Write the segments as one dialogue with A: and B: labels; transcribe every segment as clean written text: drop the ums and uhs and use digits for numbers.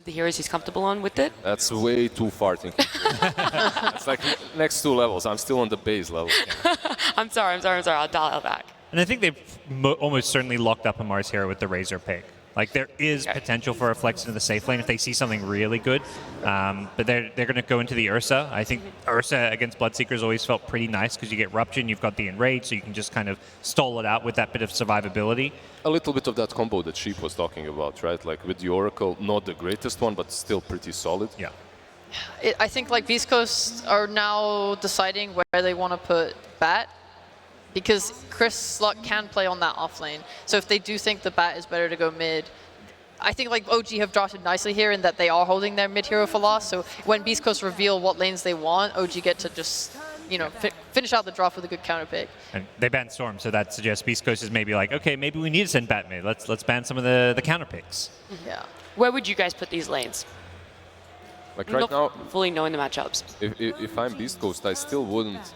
A: the heroes he's comfortable on with it?
B: That's way too far thinking. It's like next 2 levels. I'm still on the base level.
A: I'm sorry. I'll dial it back.
C: And I think they've almost certainly locked up a Mars hero with the Razor pick. Like, there is potential for a flex into the safe lane if they see something really good. But they're going to go into the Ursa. I think Ursa against Bloodseekers always felt pretty nice because you get Rupture and you've got the Enrage, so you can just kind of stall it out with that bit of survivability.
B: A little bit of that combo that Sheep was talking about, right? Like with the Oracle, not the greatest one, but still pretty solid.
C: Yeah.
D: I think like Beast Coast are now deciding where they want to put Bat, because Chris Sluck can play on that off lane. So if they do think the Bat is better to go mid, I think like OG have drafted nicely here in that they are holding their mid hero for loss. So when Beast Coast reveal what lanes they want, OG get to just, you know, finish out the draft with a good counter pick.
C: And they banned Storm, so that suggests Beast Coast is maybe like, okay, maybe we need to send Bat mid. Let's ban some of the counter picks.
D: Yeah.
A: Where would you guys put these lanes?
B: Like right
A: Not
B: now,
A: fully knowing the matchups.
B: if I'm Beast Coast, I still wouldn't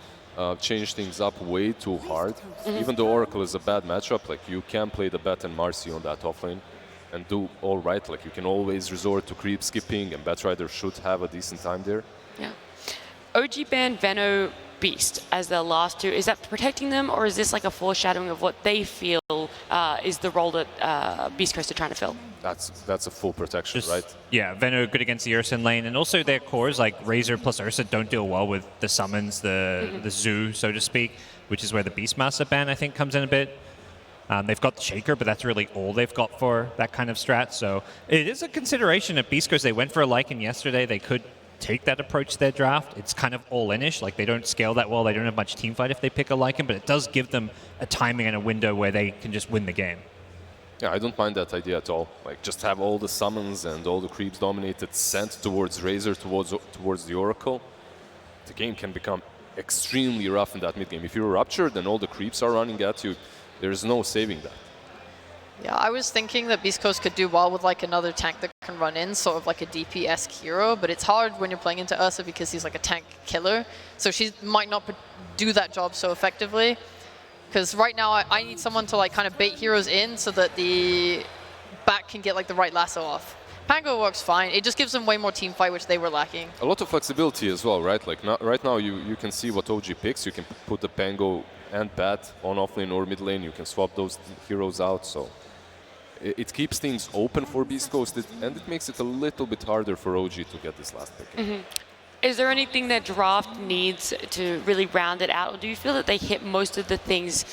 B: change things up way too hard. Even though Oracle is a bad matchup, like you can play the Bat and Marcy on that offlane and do all right. Like you can always resort to creep skipping, and Batrider should have a decent time there.
A: Yeah. OG banned Veno Beast as their last two. Is that protecting them, or is this like a foreshadowing of what they feel is the role that Beast Coast are trying to fill?
B: That's a full protection, right?
C: Yeah, Veno good against the Ursa lane, and also their cores like Razor plus Ursa don't deal well with the summons, the zoo, so to speak, which is where the Beastmaster ban I think comes in a bit. They've got the Shaker, but that's really all they've got for that kind of strat. So it is a consideration at Beast Coast. They went for a Lycan yesterday. They could take that approach to their draft. It's kind of all-in-ish. Like, they don't scale that well. They don't have much team fight if they pick a Lycan, but it does give them a timing and a window where they can just win the game.
B: Yeah, I don't mind that idea at all. Like, just have all the summons and all the creeps dominated sent towards Razor, towards the Oracle. The game can become extremely rough in that mid-game. If you're ruptured and all the creeps are running at you, there's no saving that.
D: Yeah, I was thinking that Beast Coast could do well with like another tank that can run in, sort of like a DP-esque hero, but it's hard when you're playing into Ursa because he's like a tank killer, so she might not do that job so effectively. Because right now I need someone to like kind of bait heroes in so that the Bat can get like the right lasso off. Pango works fine, it just gives them way more team fight, which they were lacking.
B: A lot of flexibility as well, right? Like right now you can see what OG picks. You can put the Pango and Bat on offlane or mid lane. You can swap those heroes out, so it keeps things open for Beast Coast, and it makes it a little bit harder for OG to get this last pick.
A: Is there anything that draft needs to really round it out, or do you feel that they hit most of the things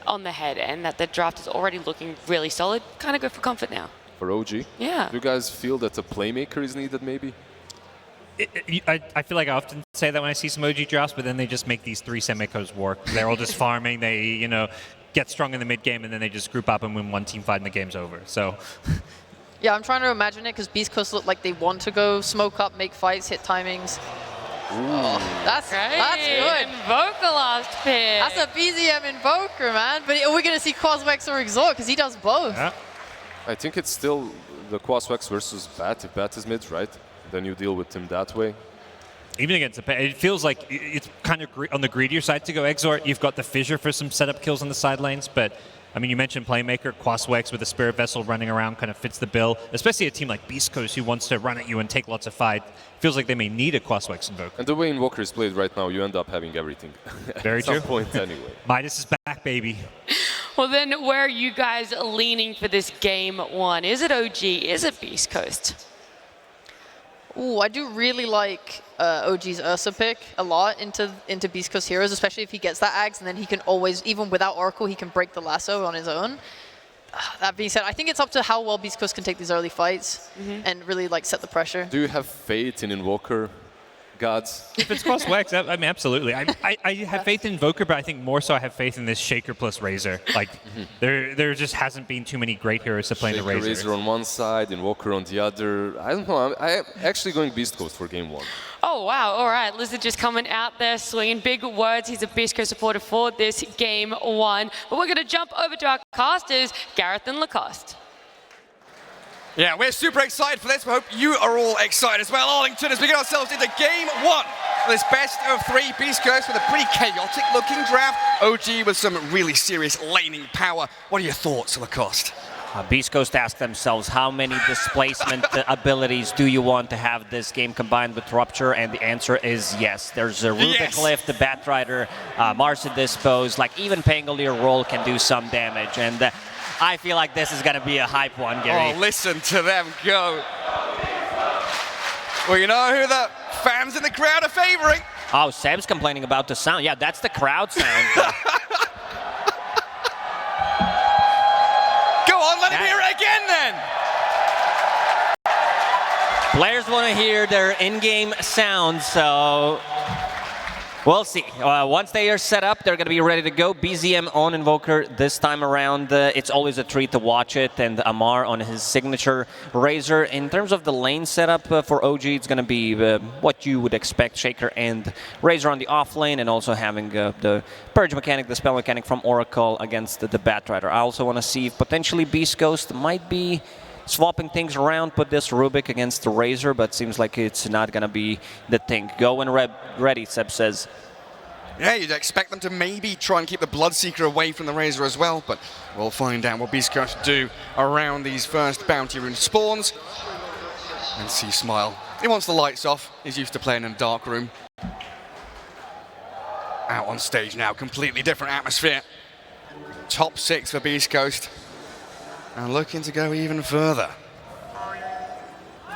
A: on the head and that the draft is already looking really solid? Kind of go for comfort now.
B: For OG?
A: Yeah.
B: Do you guys feel that a playmaker is needed maybe?
C: I feel like I often say that when I see some OG drafts, but then they just make these 3 semicos work. They're all just farming. They, you know, get strong in the mid game, and then they just group up and win one team fight, and the game's over. So.
D: Yeah, I'm trying to imagine it because Beast Coast look like they want to go smoke up, make fights, hit timings. Oh, that's good.
A: Invoker last pick.
D: That's a BZM Invoker, man. But are we going to see Quaswex or Exort? Because he does both.
C: Yeah.
B: I think it's still the Quaswex versus Bat. If Bat is mid, right? Then you deal with him that way.
C: Even against it feels like it's kind of on the greedier side to go Exort. You've got the Fissure for some setup kills on the side lanes, but I mean, you mentioned Playmaker, Quaswex with a Spirit Vessel running around kind of fits the bill, especially a team like Beast Coast who wants to run at you and take lots of fight. Feels like they may need a Quaswex Invoker.
B: And the way Invoker is played right now, you end up having everything.
C: Very true.
B: At some point anyway.
C: Midas is back, baby.
A: Well, then where are you guys leaning for this game one? Is it OG? Is it Beast Coast?
D: Ooh, I do really like OG's Ursa pick a lot into Beast Coast heroes, especially if he gets that Ags, and then he can always, even without Oracle, he can break the lasso on his own. That being said, I think it's up to how well Beast Coast can take these early fights and really like set the pressure.
B: Do you have faith in Invoker, gods?
C: If it's Quaswex, I mean, absolutely. I have faith in Invoker, but I think more so I have faith in this Shaker plus Razor. Like, there just hasn't been too many great heroes to play in the Razor.
B: Razor on one side, Invoker on the other. I don't know. I'm actually going Beast Coast for game one.
A: Oh, wow. All right. Lizard just coming out there, swinging big words. He's a Beast Coast supporter for this game one. But we're going to jump over to our casters, Gareth and Lacoste.
E: Yeah, we're super excited for this. We hope you are all excited as well. Arlington, as we get ourselves into game one of this best of 3 Beast Coast with a pretty chaotic looking draft. OG with some really serious laning power. What are your thoughts, Lacoste?
F: Beast Coast asked themselves, how many displacement abilities do you want to have this game combined with Rupture? And the answer is yes. There's a Rubik Lift, the Batrider, Marsa Dispose, like even Pangolier Roll can do some damage. And I feel like this is going to be a hype one, Gary.
E: Oh, listen to them go. Well, you know who the fans in the crowd are favoring?
F: Oh, Seb's complaining about the sound. Yeah, that's the crowd sound.
E: Go on, let him hear it again then.
F: Players want to hear their in-game sound, so we'll see. Once they are set up, they're going to be ready to go. BZM on Invoker this time around. It's always a treat to watch it, and Amar on his signature Razor. In terms of the lane setup for OG, it's going to be what you would expect. Shaker and Razor on the off lane, and also having the Purge mechanic, the spell mechanic from Oracle against the Batrider. I also want to see if potentially Beast Coast might be swapping things around, put this Rubik against the Razor, but seems like it's not going to be the thing. Go when ready, Seb says.
E: Yeah, you'd expect them to maybe try and keep the Bloodseeker away from the Razor as well, but we'll find out what Beast Coast do around these first Bounty Rune spawns. And see Smile. He wants the lights off. He's used to playing in a dark room. Out on stage now, completely different atmosphere. Top 6 for Beast Coast. And looking to go even further.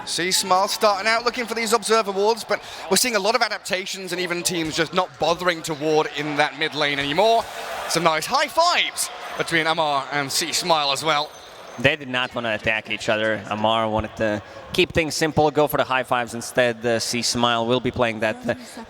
E: See Smile starting out looking for these Observer wards, but we're seeing a lot of adaptations and even teams just not bothering to ward in that mid lane anymore. Some nice high fives between Amar and C Smile as well.
F: They did not want to attack each other. Amar wanted to keep things simple, go for the high fives instead. C Smile will be playing that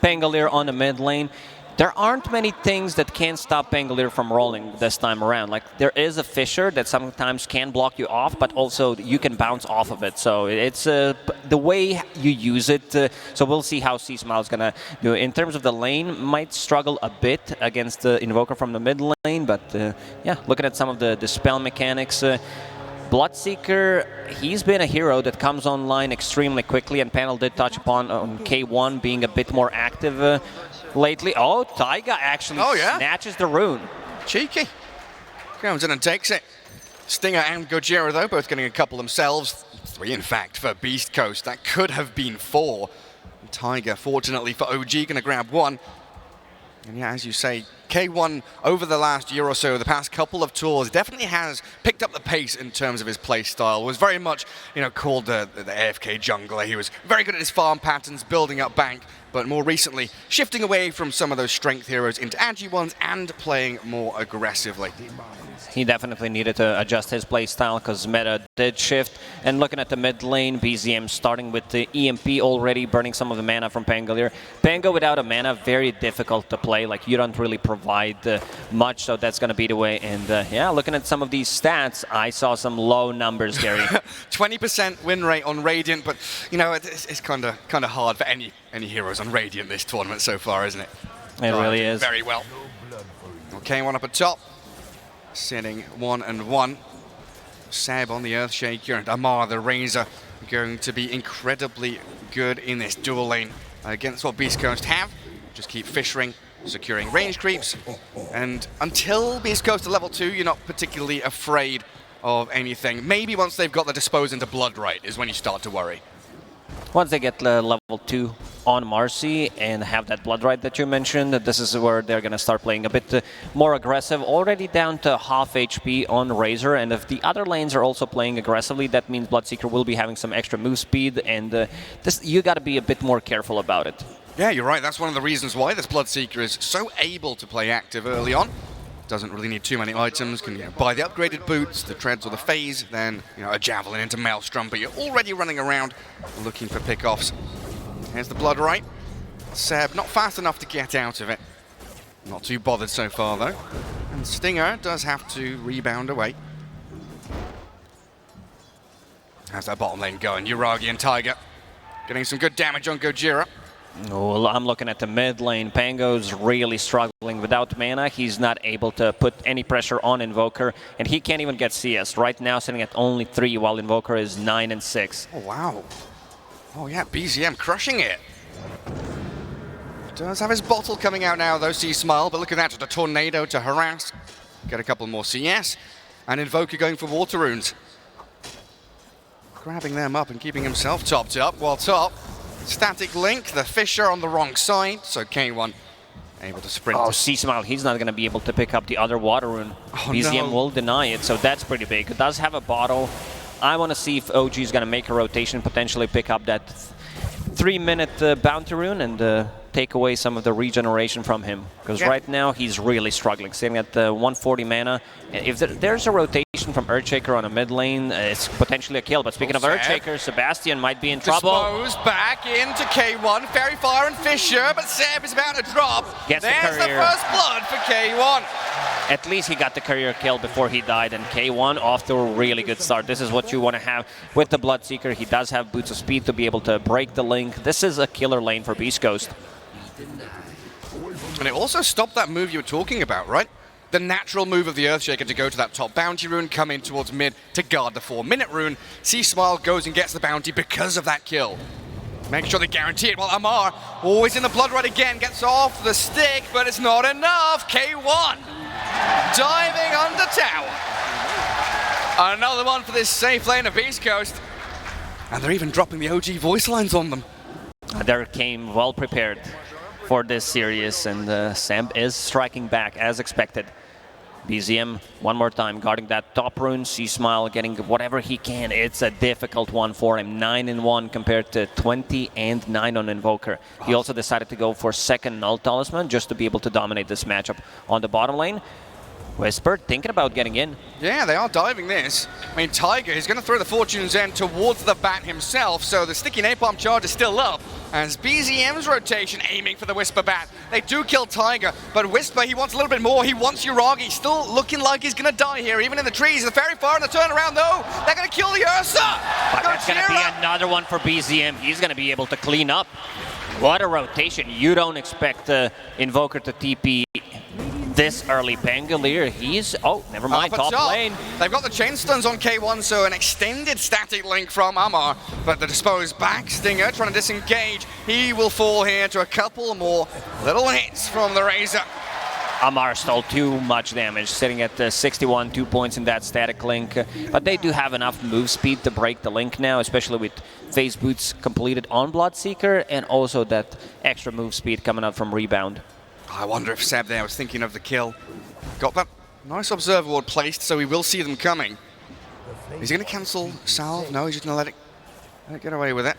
F: Pangolier on the mid lane. There aren't many things that can stop Pangolier from rolling this time around. Like, there is a Fissure that sometimes can block you off, but also you can bounce off of it. So it's the way you use it. So we'll see how C-Smile is going to do. In terms of the lane, might struggle a bit against the Invoker from the mid lane, but yeah, looking at some of the spell mechanics, Bloodseeker, he's been a hero that comes online extremely quickly, and Panel did touch upon on K1 being a bit more active lately. Oh, Taiga actually snatches the rune.
E: Cheeky. Comes in and takes it. Stinger and Gojira, though, both getting a couple themselves. 3, in fact, for Beast Coast. That could have been 4. Taiga, fortunately for OG, going to grab 1. And yeah, as you say, K1 over the last year or so, the past couple of tours, definitely has picked up the pace in terms of his play style. Was very much, called the AFK jungler. He was very good at his farm patterns, building up bank, but more recently shifting away from some of those strength heroes into agi ones and playing more aggressively.
F: He definitely needed to adjust his playstyle because meta did shift. And looking at the mid lane, BZM starting with the EMP already, burning some of the mana from Pangolier. Pango without a mana, very difficult to play. Like, you don't really provide much, so that's going to be the way. And yeah, looking at some of these stats, I saw some low numbers, Gary.
E: 20% win rate on Radiant, but it's kind of hard for any heroes on Radiant this tournament so far, isn't it?
F: It really is.
E: Very well. Okay, one up at top. Sitting 1-1. Seb on the Earthshaker and Amar the Razor going to be incredibly good in this dual lane against what Beast Coast have. Just keep fissuring, securing range creeps, and until Beast Coast are level 2, you're not particularly afraid of anything. Maybe once they've got the Dispose into Blood right is when you start to worry.
F: Once they get level 2 on Marcy and have that Blood Right that you mentioned, this is where they're going to start playing a bit more aggressive. Already down to half HP on Razor, and if the other lanes are also playing aggressively, that means Bloodseeker will be having some extra move speed, and you got to be a bit more careful about it.
E: Yeah, you're right. That's one of the reasons why this Bloodseeker is so able to play active early on. Doesn't really need too many items, can buy the upgraded boots, the treads or the phase, then a javelin into Maelstrom, but you're already running around looking for pickoffs. Here's the Blood Right. Seb not fast enough to get out of it. Not too bothered so far though. And Stinger does have to rebound away. How's that bottom lane going? Uragi and Taiga getting some good damage on Gojira.
F: Well, I'm looking at the mid lane. Pango's really struggling without mana. He's not able to put any pressure on Invoker, and he can't even get CS. Right now, sitting at only 3, while Invoker is 9 and 6.
E: Oh, wow. Oh, yeah, BZM crushing it. Does have his bottle coming out now, though, C-Smile, but look at that, just a tornado to harass. Get a couple more CS. And Invoker going for Water Runes. Grabbing them up and keeping himself topped up. While top, Static Link, the Fisher on the wrong side. So K1 able to sprint.
F: Oh, C-Smile, he's not going to be able to pick up the other Water Rune. BZM will deny it, so that's pretty big. It does have a bottle. I want to see if OG is going to make a rotation, potentially pick up that 3-minute Bounty Rune and take away some of the regeneration from him. Because right now, he's really struggling, sitting at 140 mana. If there's a rotation from Earthshaker on a mid lane, it's potentially a kill. But speaking of Earthshaker, Sebastian might be in trouble.
E: Disposed back into K1, Fairy Fire and Fisher, but Seb is about to drop.
F: Gets
E: There's the first blood for K1.
F: At least he got the career kill before he died, and K1 off to a really good start. This is what you want to have with the Bloodseeker. He does have Boots of Speed to be able to break the link. This is a killer lane for Beast Coast.
E: And it also stopped that move you were talking about, right? The natural move of the Earthshaker to go to that top bounty rune, come in towards mid to guard the 4-minute rune. C-Smile goes and gets the bounty because of that kill. Make sure they guarantee it. Well, Amar, always in the blood right again, gets off the stick, but it's not enough. K1 diving under tower. Another one for this safe lane of Beast Coast. And they're even dropping the OG voice lines on them.
F: They came well prepared for this series, and Sam is striking back as expected. BZM one more time guarding that top rune. C-Smile getting whatever he can. It's a difficult one for him. 9-1 compared to 20-9 on Invoker. He also decided to go for second Null Talisman just to be able to dominate this matchup on the bottom lane. Whisper thinking about getting in.
E: Yeah, they are diving this. I mean, Tiger is going to throw the Fortune's End towards the bat himself, so the sticky napalm charge is still up. As BZM's rotation aiming for the Whisper bat. They do kill Tiger, but Whisper, he wants a little bit more. He wants Uragi. Still looking like he's going to die here, even in the trees. The Fairy Fire and the turnaround, though. They're going to kill the Ursa.
F: But that's going to be another one for BZM. He's going to be able to clean up. What a rotation. You don't expect Invoker to TP this early. Pangolier, he's... Oh, never mind, top lane.
E: They've got the chain stuns on K1, so an extended static link from Amar. But the disposed back, Stinger trying to disengage. He will fall here to a couple more little hits from the Razor.
F: Amar stole too much damage, sitting at 61, 2 points in that static link. But they do have enough move speed to break the link now, especially with phase boots completed on Bloodseeker, and also that extra move speed coming up from Rebound.
E: I wonder if Seb there was thinking of the kill. Got that nice Observer Ward placed, so we will see them coming. Is he going to cancel Salve? No, he's just going to let it get away with it.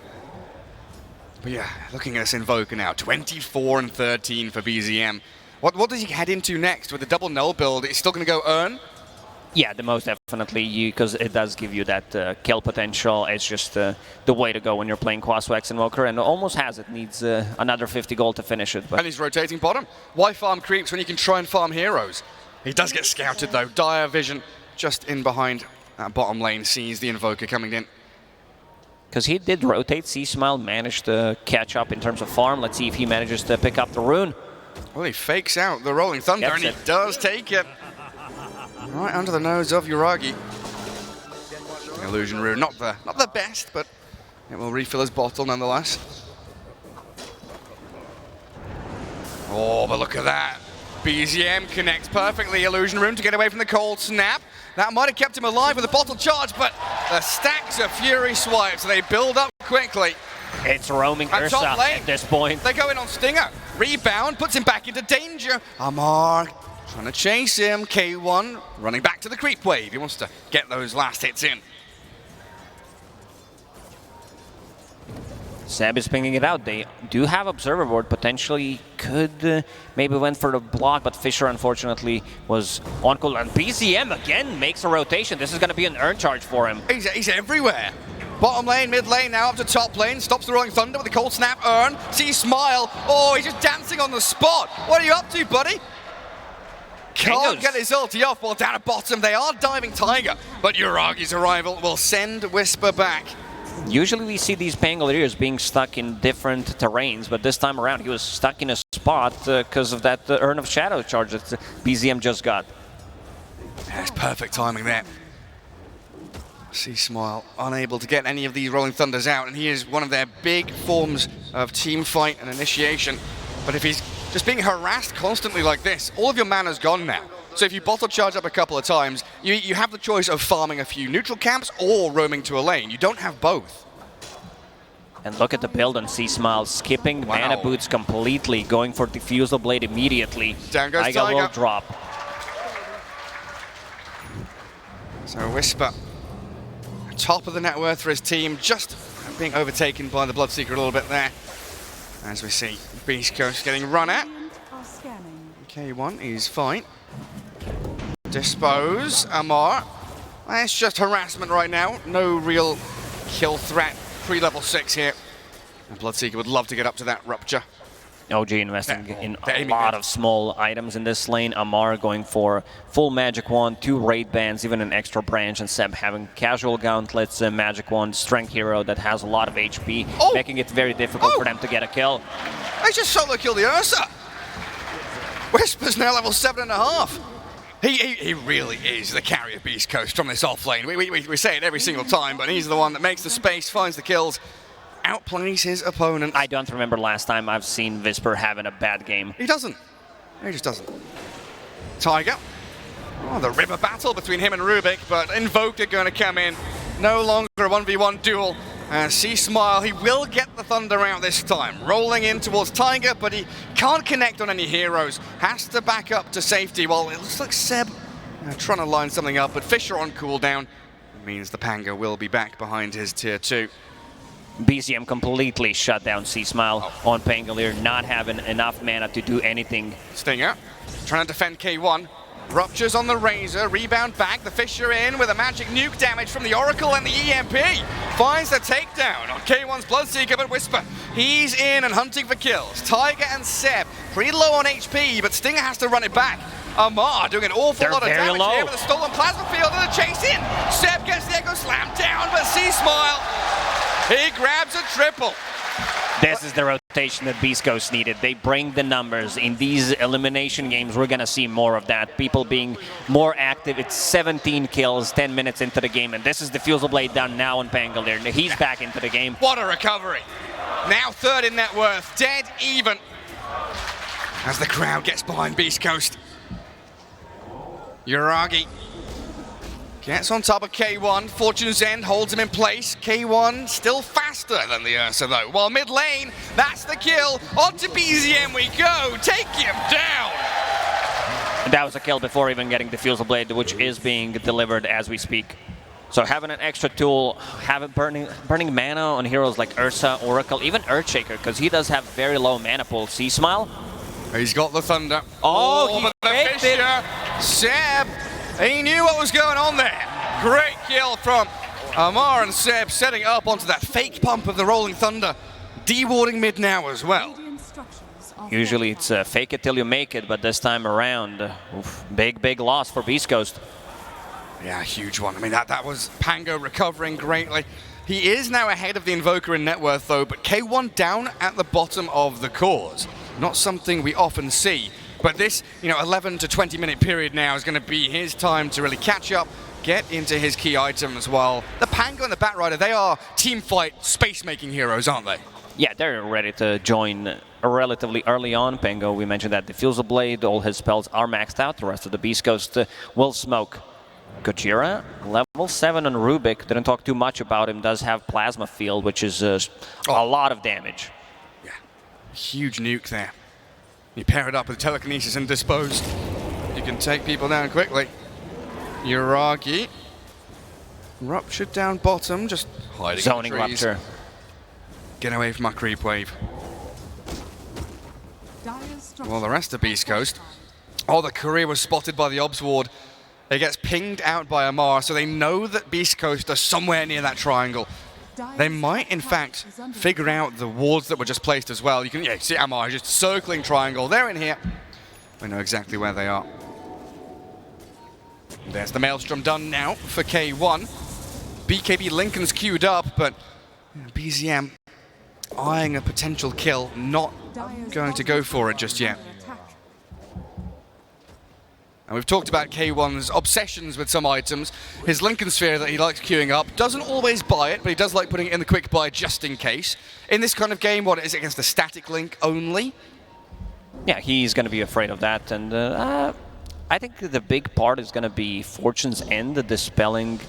E: But yeah, looking at this Invoker now, 24-13 for BZM. What does he head into next with the double null build? Is he still going to go earn?
F: Yeah, the most definitely, because it does give you that kill potential. It's just the way to go when you're playing Quaswex Invoker, and almost has it. Needs another 50 gold to finish it. But.
E: And he's rotating bottom. Why farm creeps when you can try and farm heroes? He does get scouted though. Dire Vision just in behind that bottom lane, sees the Invoker coming in.
F: Because he did rotate, C-Smile managed to catch up in terms of farm. Let's see if he manages to pick up the rune.
E: Well, he fakes out the Rolling Thunder, and he does take it. Right under the nose of Uragi. Illusion Rune, not the best, but it will refill his bottle nonetheless. Oh, but look at that. BZM connects perfectly. Illusion Rune to get away from the cold snap. That might have kept him alive with a bottle charge, but the stacks of Fury swipes, they build up quickly.
F: It's roaming Ursa at this point.
E: They go in on Stinger. Rebound puts him back into danger. Amar trying to chase him. K1 running back to the creep wave. He wants to get those last hits in.
F: Seb is pinging it out. They do have Observer Board. Potentially could maybe went for the block, but Fisher unfortunately was on cool. And BZM again makes a rotation. This is going to be an earn charge for him.
E: He's everywhere. Bottom lane, mid lane, now up to top lane. Stops the Rolling Thunder with the cold snap earn. C-Smile. Oh, he's just dancing on the spot. What are you up to, buddy? Can't get his ulti off. Well, down at bottom, they are diving Tiger. But Uragi's arrival will send Whisper back.
F: Usually we see these Pangoliers being stuck in different terrains, but this time around he was stuck in a spot because of that Urn of Shadow charge that BZM just got.
E: That's perfect timing there. C-Smile unable to get any of these Rolling Thunders out, and he is one of their big forms of team fight and initiation. But if he's just being harassed constantly like this, all of your mana's gone now. So if you bottle charge up a couple of times, you have the choice of farming a few neutral camps or roaming to a lane. You don't have both.
F: And look at the build on C-Smile, skipping mana boots completely, going for Diffusal Blade immediately.
E: Down goes
F: Taiga will
E: Taiga.
F: drop.
E: So Whisper, top of the net worth for his team, just being overtaken by the Bloodseeker a little bit there. As we see, Beast Coast getting run at. K1 is fine. Dispose, Amar. It's just harassment right now. No real kill threat. Pre-level 6 here. And Bloodseeker would love to get up to that rupture.
F: OG investing in a lot of small items in this lane. Amar going for full Magic Wand, 2 Raid Bands, even an extra branch, and Seb having casual gauntlets, Magic Wand, Strength Hero that has a lot of HP, making it very difficult for them to get a kill.
E: They just solo killed the Ursa. Whisper's now level 7.5. He really is the carry of Beast Coast from this offlane. We say it every single time, but he's the one that makes the space, finds the kills, outplays his opponent.
F: I don't remember last time I've seen Whisper having a bad game.
E: He doesn't. He just doesn't. Taiga. Oh, the river battle between him and Rubik, but Invoker going to come in. No longer a 1v1 duel. C-Smile, he will get the Thunder out this time. Rolling in towards Taiga, but he can't connect on any heroes. Has to back up to safety. Well, it looks like Seb trying to line something up, but Fisher on cooldown. It means the Panga will be back behind his tier 2.
F: BZM completely shut down C-Smile on Pangolier, not having enough mana to do anything.
E: Stinger trying to defend K1. Ruptures on the Razor, rebound back, the Fisher in with a magic nuke damage from the Oracle and the EMP. Finds the takedown on K1's Bloodseeker, but Whisper, he's in and hunting for kills. Taiga and Seb, pretty low on HP, but Stinger has to run it back. Amar doing an awful lot of damage here with a stolen plasma field and a chase in. Seb gets the Echo Slam down, but C-Smile, he grabs a triple.
F: This is the rotation that Beast Coast needed. They bring the numbers. In these elimination games, we're going to see more of that. People being more active. It's 17 kills, 10 minutes into the game, and this is the Diffusal Blade done now on Pangolier. He's back into the game.
E: What a recovery. Now third in net worth, dead even. As the crowd gets behind Beast Coast. Uragi gets on top of K1, Fortune's End holds him in place. K1 still faster than the Ursa though. While mid lane, that's the kill. On to BZM we go, take him down.
F: That was a kill before even getting the Diffusal Blade, which is being delivered as we speak. So having an extra tool, having burning mana on heroes like Ursa, Oracle, even Earthshaker, because he does have very low mana pool. C-Smile?
E: He's got the Thunder.
F: Oh,
E: but the Fisher, Seb, he knew what was going on there. Great kill from Amar and Seb, setting up onto that fake pump of the Rolling Thunder. De-warding mid now as well.
F: Usually it's fake it till you make it, but this time around, big loss for Beast Coast.
E: Yeah, huge one. I mean, that was Pango recovering greatly. He is now ahead of the Invoker in net worth though, but K1 down at the bottom of the cause. Not something we often see. But this, 11 to 20 minute period now is going to be his time to really catch up, get into his key items while the Pango and the Batrider, they are team fight space-making heroes, aren't they?
F: Yeah, they're ready to join relatively early on. Pango, we mentioned that Diffusal Blade, all his spells are maxed out. The rest of the Beast Coast will smoke. Gojira, level 7 on Rubik. Didn't talk too much about him. Does have Plasma Field, which is a lot of damage.
E: Yeah, huge nuke there. You pair it up with Telekinesis and Dispose. You can take people down quickly. Uragi. Ruptured down bottom, just hiding
F: Zoning
E: in the trees.
F: Rupture.
E: Get away from our creep wave. Well, the rest of Beast Coast. Oh, the courier was spotted by the Obs Ward. It gets pinged out by Amar, so they know that Beast Coast are somewhere near that triangle. They might, in fact, figure out the wards that were just placed as well. You can see Amar just circling triangle. They're in here. We know exactly where they are. There's the Maelstrom done now for K1. BKB Lincoln's queued up, but BZM eyeing a potential kill, not going to go for it just yet. And we've talked about K1's obsessions with some items. His Lincoln Sphere that he likes queuing up, doesn't always buy it, but he does like putting it in the quick buy just in case. In this kind of game, what is it against the static link only?
F: Yeah, he's going to be afraid of that, and I think the big part is going to be Fortune's End dispelling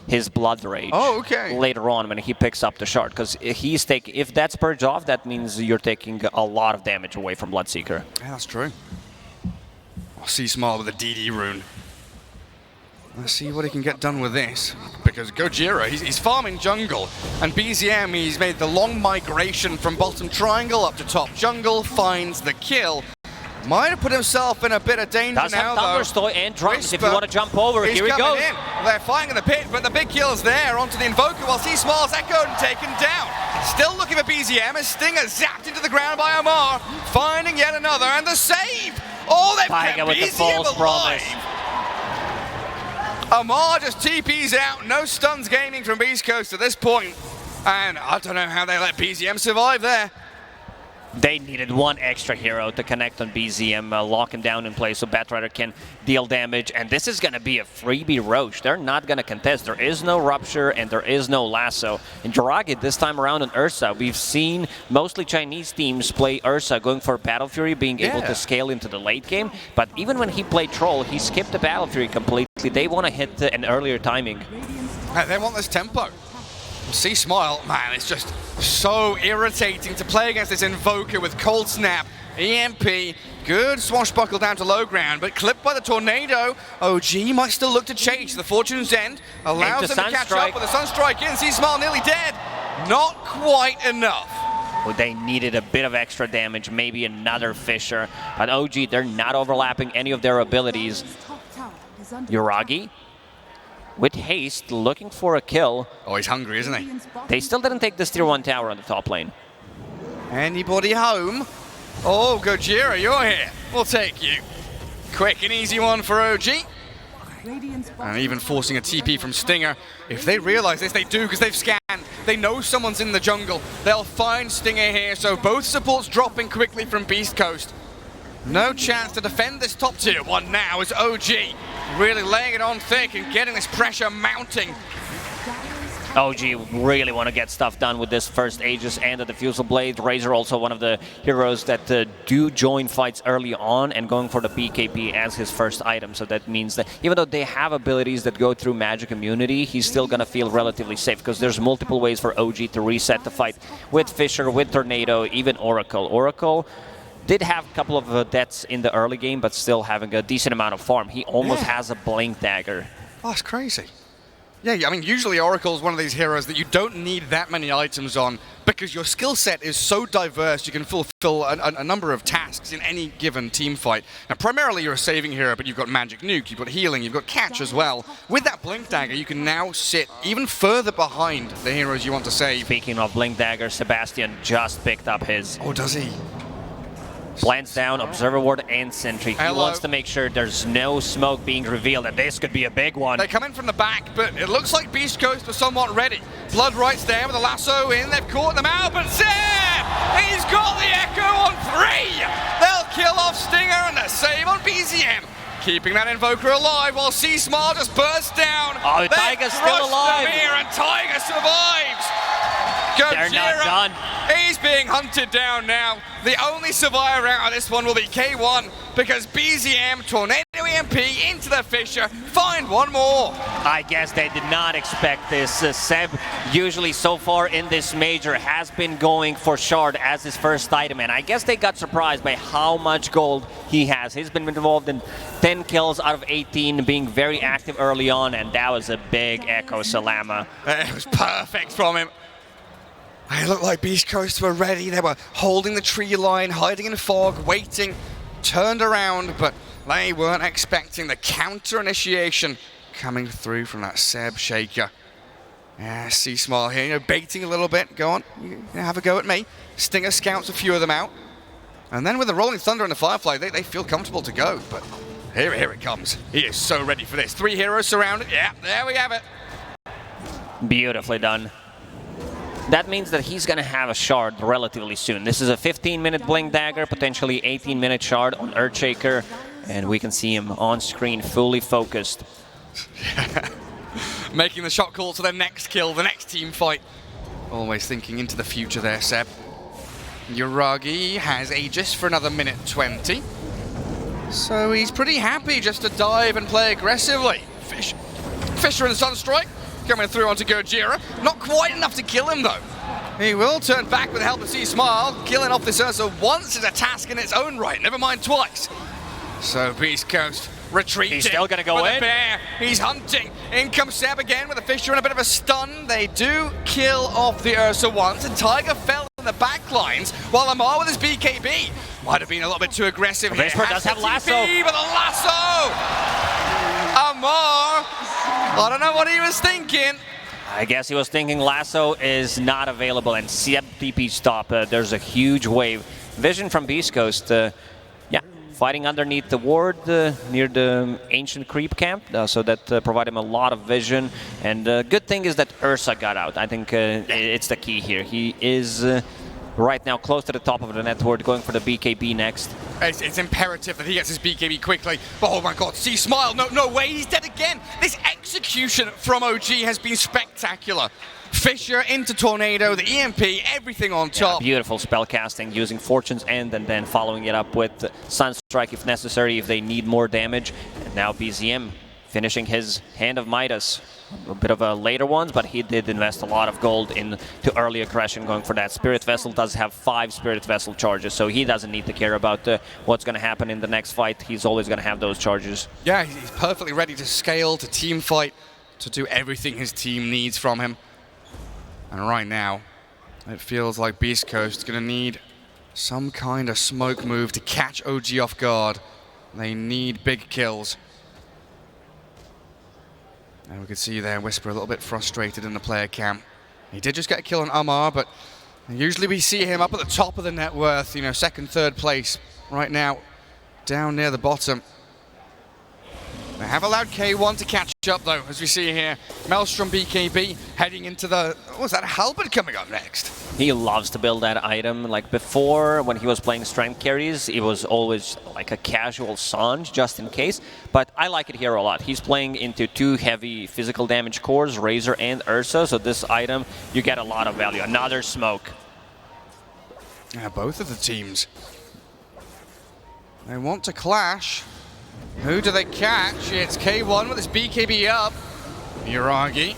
F: his Blood Rage later on when he picks up the shard. Because if that's purged off, that means you're taking a lot of damage away from Bloodseeker.
E: Yeah, that's true. I'll see Smile with a DD rune. Let's see what he can get done with this. Because Gojira, he's farming jungle. And BZM, he's made the long migration from bottom triangle up to top jungle, finds the kill. Might have put himself in a bit of danger now, though.
F: Thunderstoy and drums if you want to jump over. Here we go.
E: They're fighting in the pit, but the big kill's there onto the Invoker while C-Smile's echoed and taken down. Still looking for BZM as Stinger zapped into the ground by Omar. Finding yet another, and the save! Oh, they've kept BZM alive! Omar just TP's out, no stuns gaming from Beast Coast at this point. And I don't know how they let BZM survive there.
F: They needed one extra hero to connect on BZM, lock him down in place so Batrider can deal damage. And this is going to be a freebie Roche. They're not going to contest. There is no Rupture and there is no Lasso. And Jiragi this time around on Ursa, we've seen mostly Chinese teams play Ursa going for Battle Fury, being able to scale into the late game. But even when he played Troll, he skipped the Battle Fury completely. They want to hit an earlier timing.
E: They want this tempo. See Smile, man, it's just so irritating to play against this Invoker with Cold Snap, EMP, good swashbuckle down to low ground, but clipped by the Tornado. OG might still look to chase. The Fortune's End allows them to catch up with the Sunstrike in. See Smile nearly dead. Not quite enough.
F: Well, they needed a bit of extra damage, maybe another Fissure. But OG, they're not overlapping any of their abilities. Yuragi with haste, looking for a kill.
E: Oh, he's hungry, isn't he?
F: They still didn't take this tier 1 tower on the top lane.
E: Anybody home? Oh, Gojira, you're here. We'll take you. Quick and easy one for OG. And even forcing a TP from Stinger. If they realize this, they do, because they've scanned. They know someone's in the jungle. They'll find Stinger here, so both supports dropping quickly from Beast Coast. No chance to defend this top tier 1 now as OG really laying it on thick and getting this pressure mounting.
F: OG really want to get stuff done with this first Aegis and the Diffusal Blade. Razor also one of the heroes that do join fights early on and going for the BKB as his first item. So that means that even though they have abilities that go through magic immunity, he's still going to feel relatively safe because there's multiple ways for OG to reset the fight with Fissure, with Tornado, even Oracle. Oracle did have a couple of deaths in the early game, but still having a decent amount of farm. He almost has a Blink Dagger.
E: Oh, that's crazy. Yeah, I mean, usually Oracle's one of these heroes that you don't need that many items on because your skill set is so diverse, you can fulfill a number of tasks in any given team fight. Now, primarily you're a saving hero, but you've got Magic Nuke, you've got healing, you've got catch as well. With that Blink Dagger, you can now sit even further behind the heroes you want to save.
F: Speaking of Blink Dagger, Sebastian just picked up his.
E: Oh, does he?
F: Lands down, Observer Ward, and Sentry. He wants to make sure there's no smoke being revealed, and this could be a big one.
E: They come in from the back, but it looks like Beast Coast are somewhat ready. Blood Right's there with a lasso in. They've caught them out, but Zeb! He's got the Echo on 3! They'll kill off Stinger and a save on BZM. Keeping that Invoker alive while C-Smile just bursts down.
F: Oh, Tiger's still alive.
E: Here and Tiger survives.
F: They're not done.
E: He's being hunted down now. The only survivor out of this one will be K1 because BZM, Tornado EMP into the Fissure, find one more.
F: I guess they did not expect this. Seb, usually so far in this major, has been going for Shard as his first item, and I guess they got surprised by how much gold he has. He's been involved in 10 kills out of 18, being very active early on, and that was a big Echo Salama.
E: It was perfect from him. It looked like Beast Coast were ready. They were holding the tree line, hiding in fog, waiting, turned around, but they weren't expecting the counter initiation coming through from that Seb Shaker. Yeah, C-Smile here, baiting a little bit. Go on, you have a go at me. Stinger scouts a few of them out. And then with the Rolling Thunder and the Firefly, they feel comfortable to go, but here it comes. He is so ready for this. 3 heroes surrounded. Yeah, there we have it.
F: Beautifully done. That means that he's going to have a shard relatively soon. This is a 15-minute Blink Dagger, potentially 18-minute shard on Earthshaker, and we can see him on screen fully focused.
E: Making the shot call to the next kill, the next team fight. Always thinking into the future there, Seb. Yuragi has Aegis for another minute 20. So he's pretty happy just to dive and play aggressively. Fisher and Sunstrike coming through onto Gojira. Not quite enough to kill him though. He will turn back with the help of C-Smile. Killing off this Ursa once is a task in its own right, never mind twice. So Beast Coast retreating.
F: He's still going to go in.
E: Bear. He's hunting. In comes Seb again with a Fisher and a bit of a stun. They do kill off the Ursa once, and Tiger fell in the back lines while Amar with his BKB. Might have been a little bit too aggressive here.
F: Vesper does have lasso.
E: But a lasso! Amar, I don't know what he was thinking.
F: I guess he was thinking lasso is not available, and Seb TP stop. There's a huge wave. Vision from Beast Coast. Yeah, fighting underneath the ward near the ancient creep camp, so that provided him a lot of vision. And good thing is that Ursa got out. I think it's the key here. He is right now close to the top of the network, going for the BKB next.
E: It's imperative that he gets his BKB quickly. But oh my god, C-Smile, no way, he's dead again. This execution from OG has been spectacular. Fisher into Tornado, the EMP, everything on top.
F: Yeah, beautiful spell casting using Fortune's End and then following it up with Sunstrike if necessary, if they need more damage. And now BZM finishing his Hand of Midas. A bit of a later ones, but he did invest a lot of gold into early aggression going for that. Spirit Vessel does have 5 Spirit Vessel charges, so he doesn't need to care about what's going to happen in the next fight. He's always going to have those charges.
E: Yeah, he's perfectly ready to scale, to team fight, to do everything his team needs from him. And right now, it feels like Beast Coast is going to need some kind of smoke move to catch OG off guard. They need big kills. And we can see there Whisper a little bit frustrated in the player cam. He did just get a kill on Amar, but usually we see him up at the top of the net worth, you know, second, third place. Right now, down near the bottom. They have allowed K1 to catch up though, as we see here. Maelstrom BKB heading into the, what was that, Halberd coming up next?
F: He loves to build that item. Like before, when he was playing strength carries, it was always like a casual Sanj, just in case. But I like it here a lot. He's playing into 2 heavy physical damage cores, Razor and Ursa, so this item, you get a lot of value. Another smoke.
E: Yeah, both of the teams. They want to clash. Who do they catch? It's K1 with his BKB up. Yuragi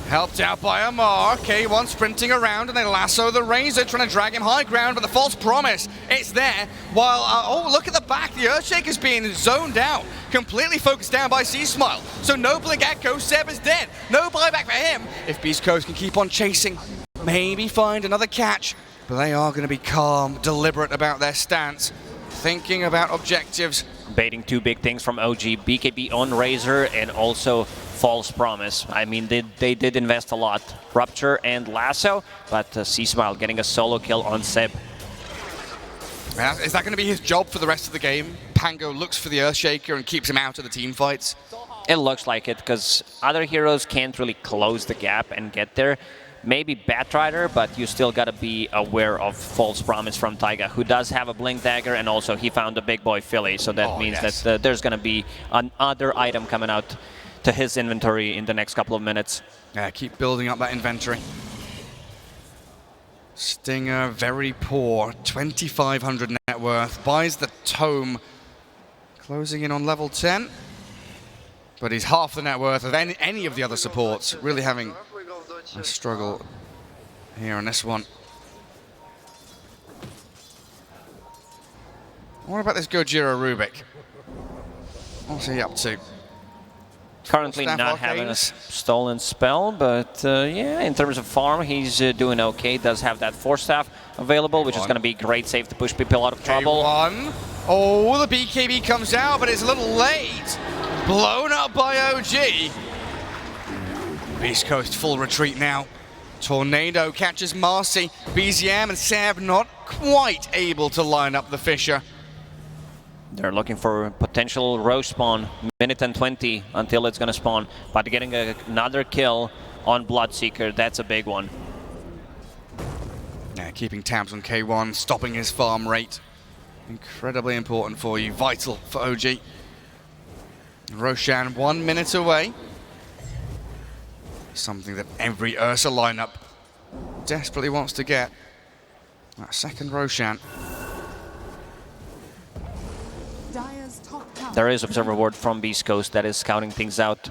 E: helped out by Amar. K1 sprinting around and they lasso the Razor, trying to drag him high ground, but the false promise, it's there. While, oh, look at the back. The Earthshaker's being zoned out, completely focused down by C-Smile. So no Blink Echo, Seb is dead. No buyback for him. If Beast Coast can keep on chasing, maybe find another catch. But they are going to be calm, deliberate about their stance, thinking about objectives.
F: Baiting 2 big things from OG, BKB on Razor and also False Promise. I mean, they did invest a lot. Rupture and Lasso, but C-Smile getting a solo kill on Seb.
E: Is that going to be his job for the rest of the game? Pango looks for the Earthshaker and keeps him out of the team fights?
F: It looks like it, because other heroes can't really close the gap and get there. Maybe Batrider, but you still gotta be aware of False Promise from Taiga, who does have a Blink Dagger, and also he found a big boy Philly, so that means that there's gonna be another item coming out to his inventory in the next couple of minutes.
E: Yeah, keep building up that inventory. Stinger, very poor, 2,500 net worth, buys the Tome, closing in on level 10, but he's half the net worth of any of the other supports, really having a struggle here on this one. What about this Gojira Rubik? What's he up to?
F: Currently
E: Staff
F: not having a stolen spell, but yeah, in terms of farm, he's doing okay. Does have that Force Staff available, which is going to be great save to push people out of trouble.
E: K1. Oh, the BKB comes out, but it's a little late. Blown up by OG. Beast Coast full retreat now. Tornado catches Marcy. BZM and Seb not quite able to line up the Fisher.
F: They're looking for potential Roche spawn, minute and 20 until it's going to spawn. But getting another kill on Bloodseeker, that's a big one.
E: Yeah, keeping tabs on K1, stopping his farm rate. Incredibly important for you, vital for OG. Roshan 1 minute away. Something that every Ursa lineup desperately wants to get. That second Roshan.
G: Dire's top
F: there is observer ward from Beast Coast that is scouting things out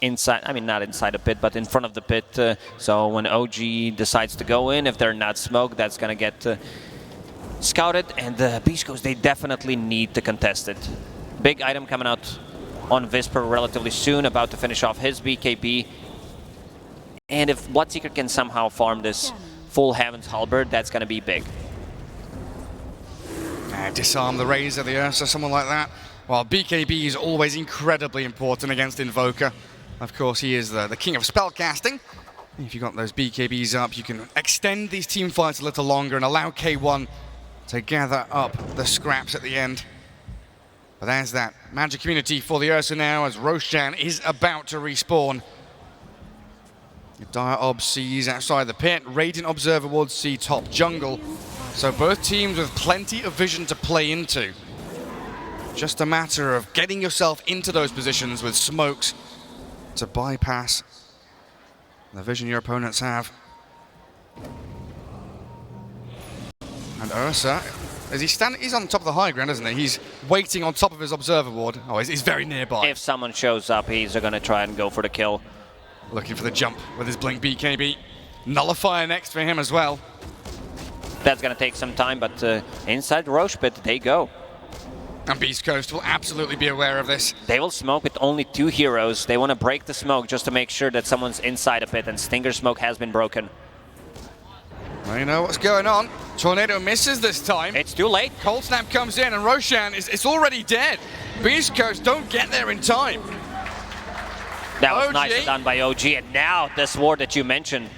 F: inside, I mean not inside the pit, but in front of the pit. So when OG decides to go in, if they're not smoked, that's going to get scouted. And Beast Coast, they definitely need to contest it. Big item coming out on Visper relatively soon, about to finish off his BKB. And if Bloodseeker can somehow farm this full Heaven's Halberd, that's going to be big.
E: Disarm the Razor, the Ursa, someone like that. While BKB is always incredibly important against Invoker. Of course, he is the king of spellcasting. If you've got those BKBs up, you can extend these team fights a little longer and allow K1 to gather up the scraps at the end. But there's that magic community for the Ursa now, as Roshan is about to respawn. Dire Ob sees outside the pit, Radiant Observer would see top jungle. So both teams with plenty of vision to play into. Just a matter of getting yourself into those positions with smokes to bypass the vision your opponents have. And Ursa, is he standing? He's on top of the high ground, isn't he? He's waiting on top of his observer ward. Oh, he's very nearby.
F: If someone shows up, he's going to try and go for the kill.
E: Looking for the jump with his blink BKB. Nullifier next for him as well.
F: That's going to take some time, but inside the Roche pit, they go.
E: And Beast Coast will absolutely be aware of this.
F: They will smoke with only 2 heroes. They want to break the smoke just to make sure that someone's inside a pit, and Stinger smoke has been broken.
E: Well, you know what's going on. Tornado misses this time.
F: It's too late.
E: Cold Snap comes in, and Roshan is already dead. Beast Coast don't get there in time.
F: That was
E: OG.
F: nicely done by OG, and now this ward that you mentioned,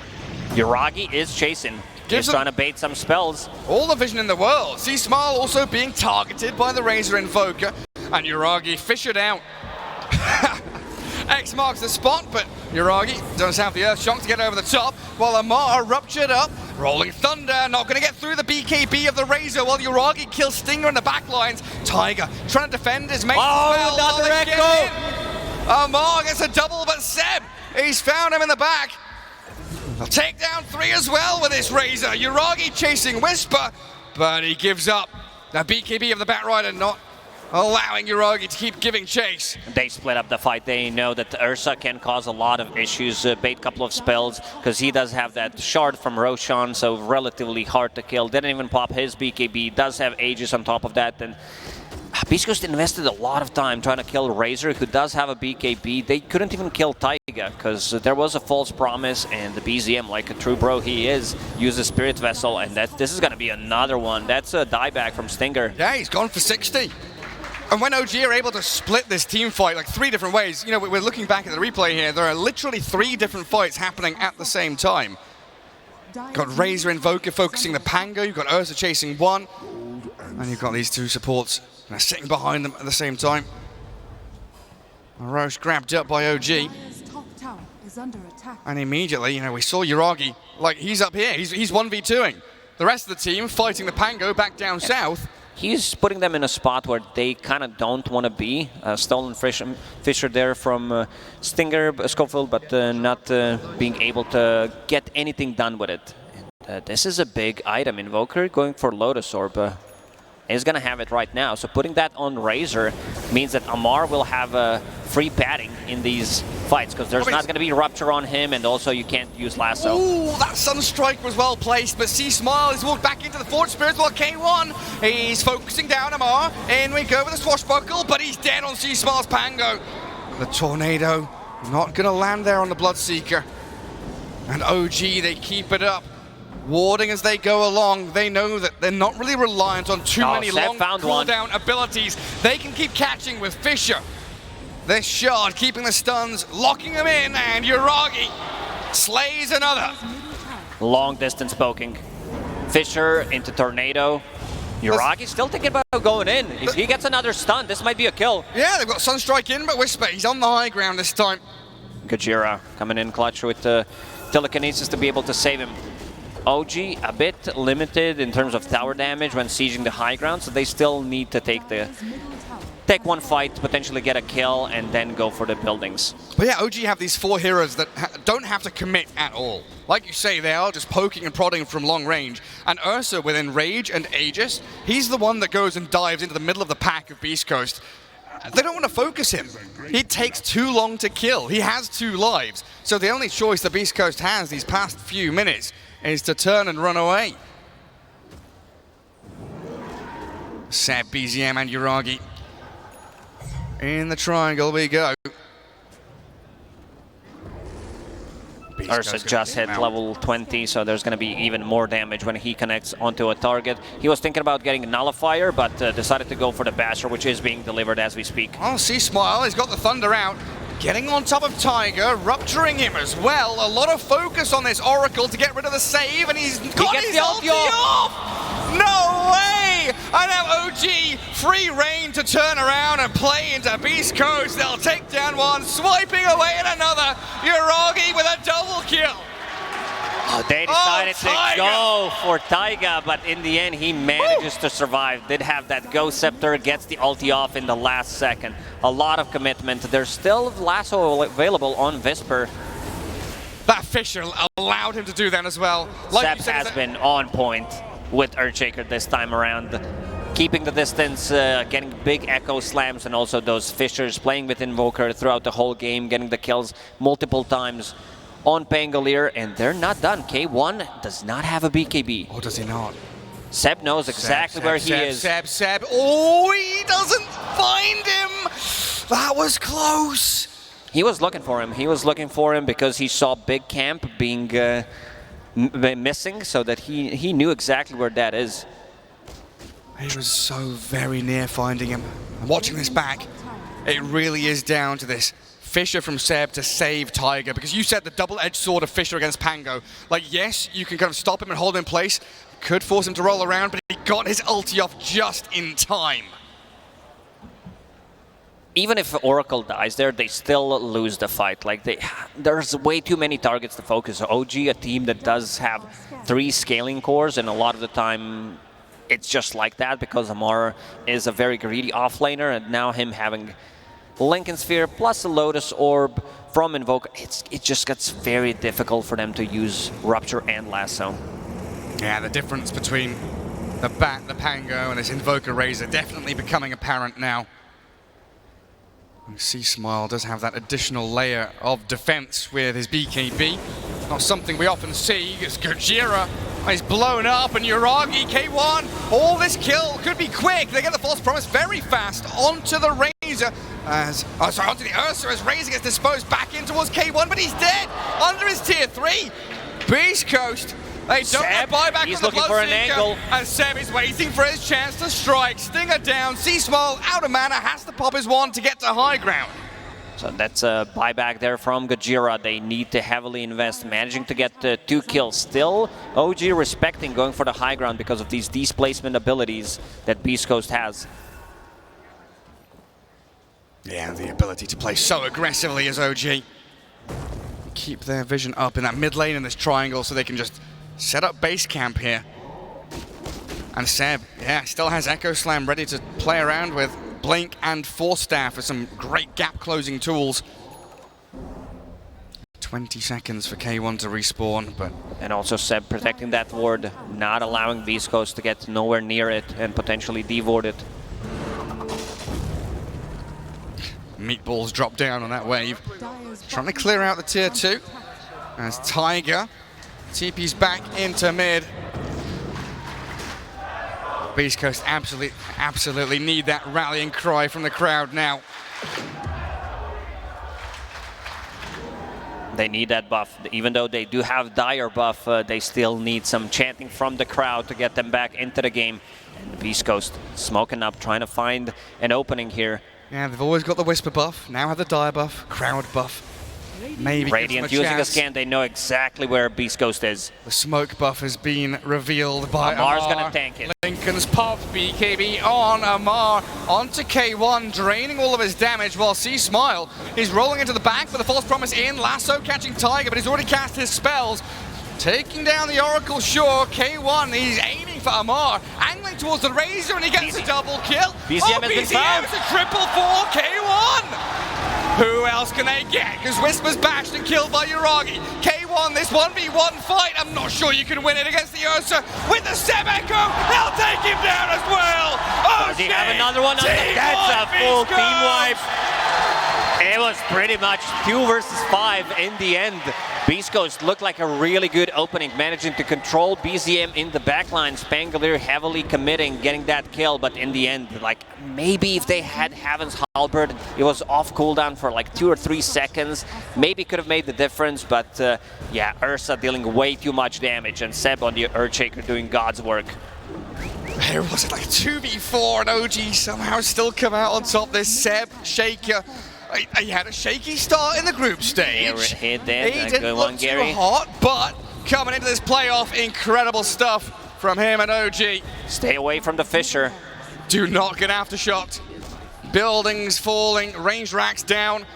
F: Yuragi is chasing. He's trying to bait some spells.
E: All the vision in the world. See Smile also being targeted by the Razor Invoker, and Yuragi fissured out. X marks the spot, but Yuragi does have the Earth Shock to get over the top, while Amar ruptured up. Rolling Thunder, not going to get through the BKB of the Razor, while Yuragi kills Stinger in the back lines. Tiger trying to defend his mate.
F: Oh, another echo!
E: Amar gets a double, but Seb, he's found him in the back. They'll take down 3 as well with this Razor. Yuragi chasing Whisper, but he gives up. The BKB of the Batrider not allowing Yuragi to keep giving chase.
F: They split up the fight. They know that Ursa can cause a lot of issues, bait a couple of spells, because he does have that shard from Roshan, so relatively hard to kill. Didn't even pop his BKB, does have Aegis on top of that, and Beast Coast invested a lot of time trying to kill Razor, who does have a BKB. They couldn't even kill Taiga, because there was a false promise, and the BZM, like a true bro he is, uses Spirit Vessel, and this is going to be another one. That's a dieback from Stinger.
E: Yeah, he's gone for 60. And when OG are able to split this team fight like 3 different ways, you know, we're looking back at the replay here, there are literally 3 different fights happening at the same time. Got Razor Invoker focusing the Pango, you've got Ursa chasing one, and you've got these 2 supports sitting behind them at the same time. Roche grabbed up by OG. And immediately, you know, we saw Yuragi, like he's up here, he's 1v2ing. The rest of the team fighting the Pango back down south.
F: He's putting them in a spot where they kind of don't want to be. Stolen Fisher there from Stinger, Schofield, but not being able to get anything done with it. And, this is a big item. Invoker going for Lotus Orb. Is going to have it right now. So putting that on Razor means that Amar will have free padding in these fights, because there's not going to be Rupture on him, and also you can't use Lasso.
E: Ooh, that Sunstrike was well placed, but C-Smile has walked back into the Forge Spirit while K1, he's focusing down Amar. In we go with the Swashbuckle, but he's dead on C-Smile's Pango. The Tornado not going to land there on the Bloodseeker. And OG, they keep it up. Warding as they go along, they know that they're not really reliant on too many long cooldown abilities. They can keep catching with Fisher. This shard keeping the stuns, locking them in, and Yuragi slays another.
F: Long distance poking. Fisher into Tornado. Yuragi still thinking about going in. If he gets another stun, this might be a kill.
E: Yeah, they've got Sunstrike in, but Whisper, he's on the high ground this time.
F: Gajira coming in clutch with telekinesis to be able to save him. OG a bit limited in terms of tower damage when sieging the high ground, so they still need to take one fight, potentially get a kill, and then go for the buildings.
E: But yeah, OG have these 4 heroes that don't have to commit at all. Like you say, they are just poking and prodding from long range. And Ursa with Enrage and Aegis, he's the one that goes and dives into the middle of the pack of Beast Coast. they don't want to focus him. He takes too long to kill. He has 2 lives. So the only choice the Beast Coast has these past few minutes is to turn and run away. Seb, BZM, and Yuragi. In the triangle we go.
F: Ursa just hit level 20, so there's going to be even more damage when he connects onto a target. He was thinking about getting a Nullifier, but decided to go for the Basher, which is being delivered as we speak.
E: Oh, see Smile, he's got the Thunder out. Getting on top of Tiger, rupturing him as well. A lot of focus on this Oracle to get rid of the save, and he's got his ulti off! No way! And now OG, free reign to turn around and play into Beast Coast. They'll take down one, swiping away at another. Yuragi with a double kill.
F: Oh, they decided to go for Taiga, but in the end he manages to survive. Did have that Ghost Scepter, gets the ulti off in the last second. A lot of commitment. There's still Lasso available on Visper.
E: That Fisher allowed him to do that as well.
F: Seb has been on point with Earthshaker this time around. Keeping the distance, getting big echo slams, and also those Fishers playing with Invoker throughout the whole game, getting the kills multiple times on Pangolier, and they're not done. K1 does not have a BKB.
E: Oh, does he not?
F: Seb knows exactly where he is.
E: Seb. Oh, he doesn't find him. That was close.
F: He was looking for him. He was looking for him because he saw Big Camp being missing, so that he knew exactly where that is.
E: He was so very near finding him. I'm watching this back. It really is down to this Fisher from Seb to save Tiger, because you said the double-edged sword of Fisher against Pango. Like, yes, you can kind of stop him and hold him in place. Could force him to roll around, but he got his ulti off just in time.
F: Even if Oracle dies there, they still lose the fight. Like, there's way too many targets to focus. OG, a team that does have 3 scaling cores, and a lot of the time it's just like that because Amar is a very greedy offlaner, and now him having Lincoln Sphere plus a Lotus Orb from Invoker, it just gets very difficult for them to use Rupture and Lasso.
E: Yeah, the difference between the Bat, the Pango, and this Invoker Razor definitely becoming apparent now. And C-Smile does have that additional layer of defense with his BKB. Not something we often see. It's Gojira. He's blown up, and Yuragi, K1, all this kill could be quick. They get the False Promise very fast onto the Razor. Onto the Ursa as Razor gets disposed back in towards K1, but he's dead under his tier 3. Beast Coast, they don't have buyback.
F: He's
E: from the
F: looking for an
E: Bloodseeker,
F: angle.
E: and Seb is waiting for his chance to strike. Stinger down, C-Smile out of mana, has to pop his wand to get to high ground.
F: So that's a buyback there from Gojira. They need to heavily invest, managing to get 2 kills. Still, OG respecting going for the high ground because of these displacement abilities that Beast Coast has.
E: Yeah, the ability to play so aggressively as OG. Keep their vision up in that mid lane in this triangle so they can just set up base camp here. And Seb, yeah, still has Echo Slam ready to play around with. Blink and Force Staff are some great gap closing tools. 20 seconds for K1 to respawn, but...
F: And also Seb protecting that ward, not allowing Beast Coast to get nowhere near it and potentially devord it.
E: Meatballs drop down on that wave. Trying to clear out the tier 2. As Tiger TP's back into mid. Beast Coast absolutely need that rallying cry from the crowd now.
F: They need that buff. Even though they do have Dire buff, they still need some chanting from the crowd to get them back into the game. And the Beast Coast smoking up, trying to find an opening here.
E: Yeah, they've always got the Whisper buff, now have the Dire buff, crowd buff. Maybe
F: Radiant using a scan, they know exactly where Beast Coast is.
E: The smoke buff has been revealed by
F: Amar's
E: Amar.
F: gonna tank it.
E: Lincoln's pop, BKB on Amar, onto K1, draining all of his damage while C-Smile is rolling into the back with the False Promise in, Lasso catching Tiger, but he's already cast his spells. Taking down the Oracle, sure, K1, he's aiming for Amar, angling towards the Razor, and he gets a double kill.
F: BZM has been found.
E: It's a triple for K1! Who else can they get? Because Whisper's bashed and killed by Yuragi. K1 K1, this 1v1 fight, I'm not sure you can win it against the Ursa with the Seb Echo. They'll take him down as well. Oh,
F: Does he have another one? That's a full team wipe. It was pretty much 2 versus 5 in the end. Beast Coast looked like a really good opening, managing to control BZM in the backline. Spangler heavily committing, getting that kill, but in the end, like, maybe if they had Haven's Halberd, it was off cooldown for like 2 or 3 seconds, maybe could have made the difference, but yeah, Ursa dealing way too much damage, and Seb on the Earthshaker doing God's work.
E: There was like a 2v4 and OG somehow still come out on top. This Seb Shaker. He had a shaky start in the group stage.
F: He
E: didn't look too hot, but coming into this playoff, incredible stuff from him and OG.
F: Stay away from the Fisher.
E: Do not get aftershot. Buildings falling, range racks down.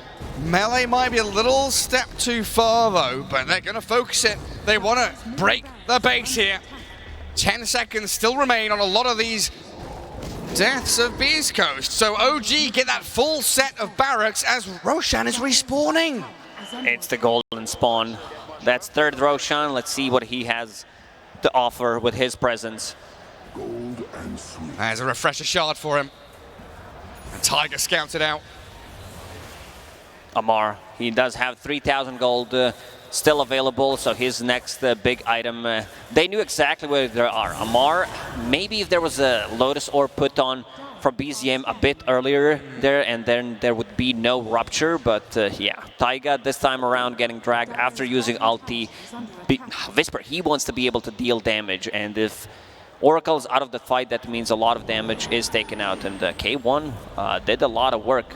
E: Melee might be a little step too far though, but they're going to focus it. They want to break the base here. 10 seconds still remain on a lot of these deaths of Beast Coast. So OG get that full set of barracks as Roshan is respawning.
F: It's the golden spawn. That's third Roshan. Let's see what he has to offer with his presence.
E: There's a refresher shard for him. And Tiger scouts it out.
F: Amar, he does have 3,000 gold still available, so his next big item, they knew exactly where they are. Amar, maybe if there was a Lotus Orb put on from BZM a bit earlier there, and then there would be no rupture, but yeah, Taiga this time around getting dragged after using ulti. Whisper, he wants to be able to deal damage, and if Oracle's out of the fight, that means a lot of damage is taken out, and K1 did a lot of work.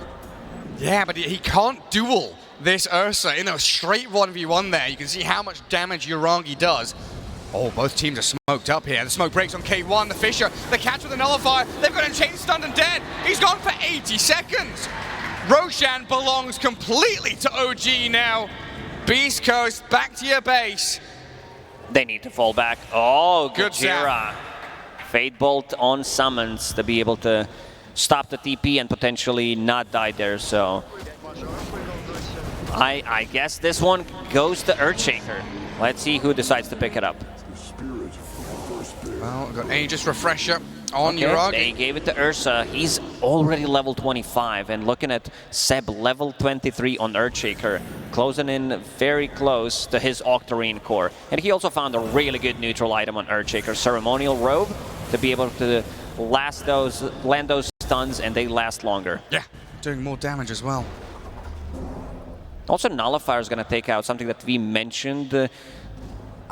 E: Yeah, but he can't duel this Ursa in a straight 1v1 there. You can see how much damage Urangi does. Oh, both teams are smoked up here. The smoke breaks on K1, the Fisher, the catch with the nullifier. They've got him chain stunned and dead. He's gone for 80 seconds. Roshan belongs completely to OG now. Beast Coast, back to your base.
F: They need to fall back. Oh,
E: Good
F: Gojira. Fate Bolt on summons to be able to stop the TP and potentially not die there, so I guess this one goes to Earthshaker. Let's see who decides to pick it up.
E: Well, we've got Aegis refresher on Urangi.
F: They gave it to Ursa. He's already level 25, and looking at Seb level 23 on Earthshaker, closing in very close to his Octarine core. And he also found a really good neutral item on Earthshaker, Ceremonial Robe, to be able to land those stuns, and they last longer.
E: Yeah, doing more damage as well.
F: Also, Nullifier is going to take out something that we mentioned,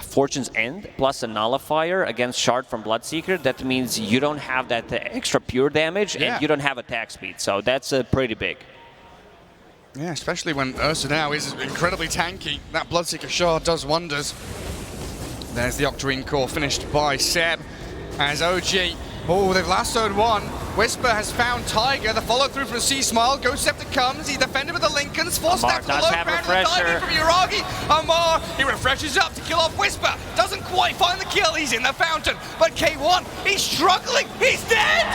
F: Fortune's End, plus a Nullifier against Shard from Bloodseeker. That means you don't have that extra pure damage, and you don't have attack speed, so that's pretty big.
E: Yeah, especially when Ursa now is incredibly tanky. That Bloodseeker Shard does wonders. There's the Octarine core finished by Seb as OG. Oh, they've lassoed one. Whisper has found Tiger. The follow through from C-Smile. Ghost Scepter comes. He's defended with the Lincolns. Forced out to the low ground. The diving from Urangi. Amar, he refreshes up to kill off Whisper. Doesn't quite find the kill. He's in the fountain. But K1, he's struggling. He's dead.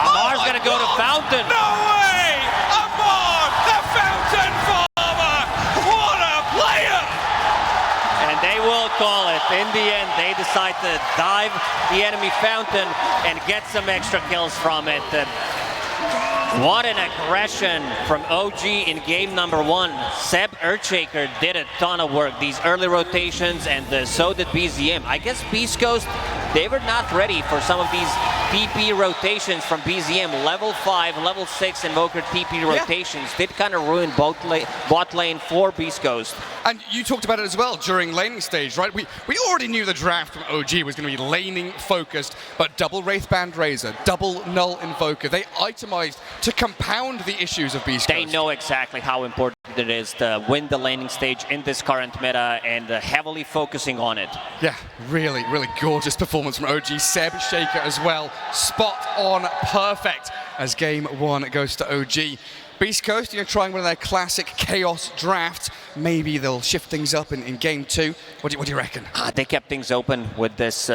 F: Amar's going to go to fountain.
E: No way! Amar, the fountain farmer. What a player!
F: And they will call it. In the end, they decide to dive the enemy fountain and get some extra kills from it. What an aggression from OG in game number 1. Seb Earthshaker did a ton of work. These early rotations, and so did BZM. I guess Beast Coast, they were not ready for some of these TP rotations from BZM. Level 5, level 6 Invoker TP rotations did kind of ruin bot lane for Beast Coast.
E: And you talked about it as well during laning stage, right? We already knew the draft from OG was going to be laning focused, but double Wraithband Razor, double Null Invoker, they itemized to compound the issues of Beast Coast.
F: They know exactly how important it is to win the laning stage in this current meta, and heavily focusing on it.
E: Yeah, really, really gorgeous performance from OG. Seb Shaker as well. Spot on perfect as game 1 goes to OG. Beast Coast, trying one of their classic chaos drafts. Maybe they'll shift things up in game 2. What do you reckon?
F: They kept things open with this